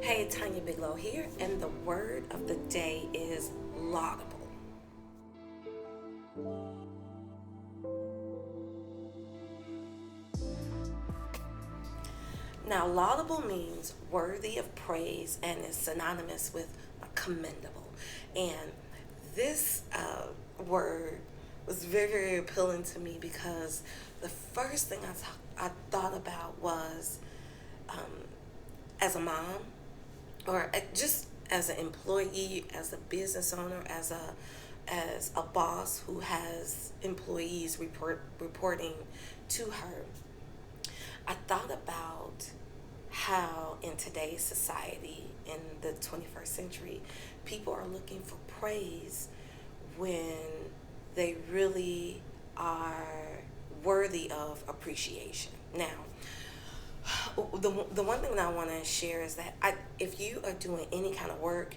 Hey, Tanya Biglow here, and the word of the day is laudable. Now, laudable means worthy of praise and is synonymous with commendable. And this word was very, very appealing to me because the first thing I thought about was as a mom or just as an employee, as a business owner, as a boss who has employees reporting to her. I thought about how in today's society, in the 21st century, people are looking for praise when they really are worthy of appreciation. Now, the one thing that I want to share is that if you are doing any kind of work,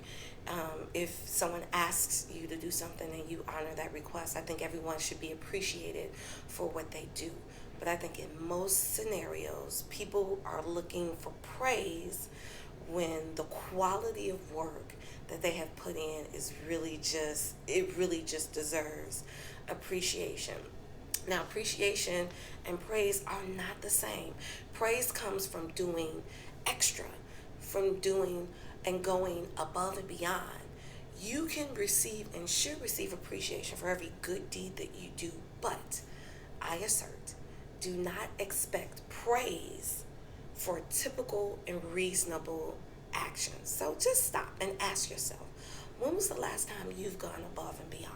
if someone asks you to do something and you honor that request, I think everyone should be appreciated for what they do. But I think in most scenarios, people are looking for praise when the quality of work that they have put in is really just deserves appreciation. Now, appreciation and praise are not the same. Praise comes from doing extra, from doing and going above and beyond. You can receive and should receive appreciation for every good deed that you do, but I assert, do not expect praise for typical and reasonable actions. So just stop and ask yourself, when was the last time you've gone above and beyond?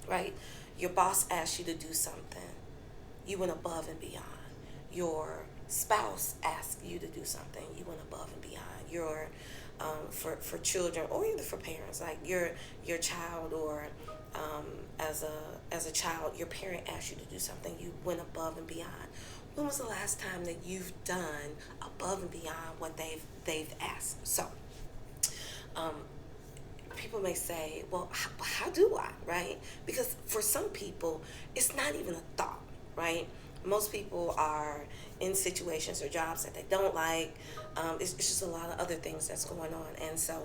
Right? Your boss asked you to do something, you went above and beyond. Your spouse asked you to do something, you went above and beyond. Your for children or even for parents, like your child or as a child, your parent asked you to do something, you went above and beyond. When was the last time that you've done above and beyond what they've asked? So, um, people may say, well, how do I, right? Because for some people, it's not even a thought, right? Most people are in situations or jobs that they don't like. It's just a lot of other things that's going on. And so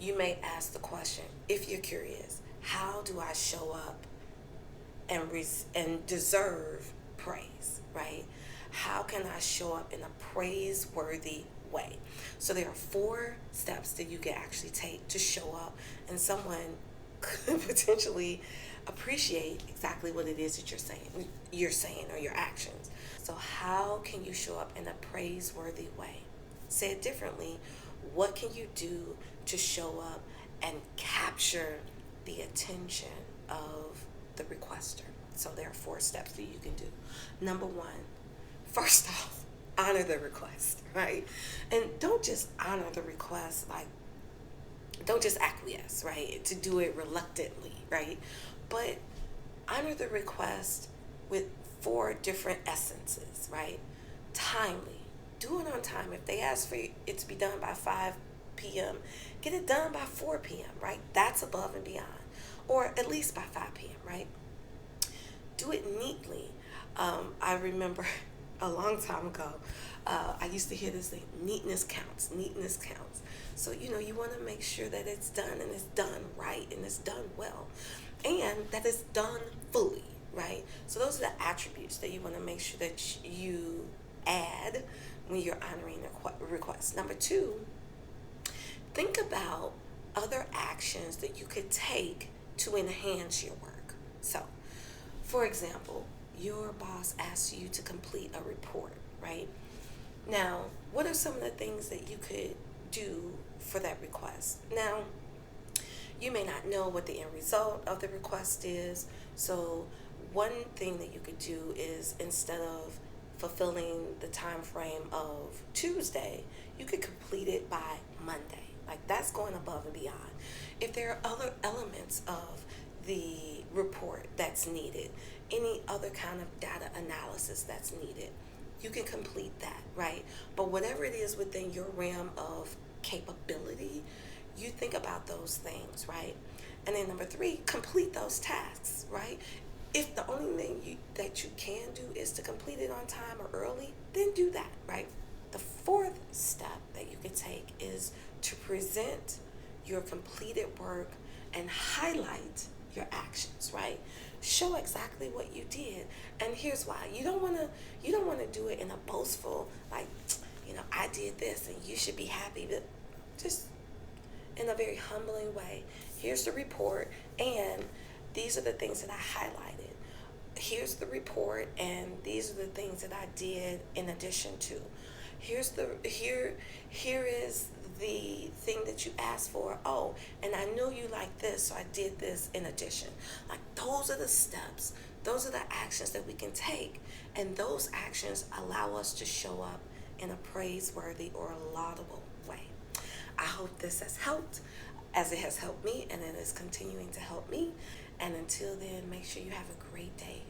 you may ask the question, if you're curious, how do I show up and deserve praise, right? How can I show up in a praiseworthy way? So there are 4 steps that you can actually take to show up, and someone could potentially appreciate exactly what it is that you're saying or your actions. So how can you show up in a praiseworthy way? Say it differently. What can you do to show up and capture the attention of the requester? So there are 4 steps that you can do. Number 1, first off, honor the request, right? And don't just honor the request, like, don't just acquiesce, right? To do it reluctantly, right? But honor the request with 4 different essences, right? Timely. Do it on time. If they ask for it to be done by 5 p.m., get it done by 4 p.m., right? That's above and beyond. Or at least by 5 p.m., right? Do it neatly. I remember a long time ago, I used to hear this thing, neatness counts, neatness counts. So, you want to make sure that it's done and it's done right and it's done well and that it's done fully, right? So those are the attributes that you want to make sure that you add when you're honoring a request. Number 2, think about other actions that you could take to enhance your work. So, for example, your boss asks you to complete a report, right? Now, what are some of the things that you could do for that request? Now, you may not know what the end result of the request is. So, one thing that you could do is, instead of fulfilling the time frame of Tuesday, you could complete it by Monday. Like, that's going above and beyond. If there are other elements of the report that's needed, any other kind of data analysis that's needed, you can complete that, right? But whatever it is within your realm of capability, you think about those things, right? And then number 3, complete those tasks, right? If the only thing that you can do is to complete it on time or early, then do that, right? The fourth step that you can take is to present your completed work and highlight your actions, right? Show exactly what you did. And here's why. You don't want to do it in a boastful, like, I did this and you should be happy, but just in a very humbling way. Here's the report, and these are the things that I highlighted. Here's the report, and these are the things that I did in addition to. Here is the thing that you asked for. Oh, and I knew you like this, so I did this in addition. Like, those are the steps. Those are the actions that we can take, and those actions allow us to show up in a praiseworthy or laudable way. I hope this has helped, as it has helped me, and it is continuing to help me. And until then, make sure you have a great day.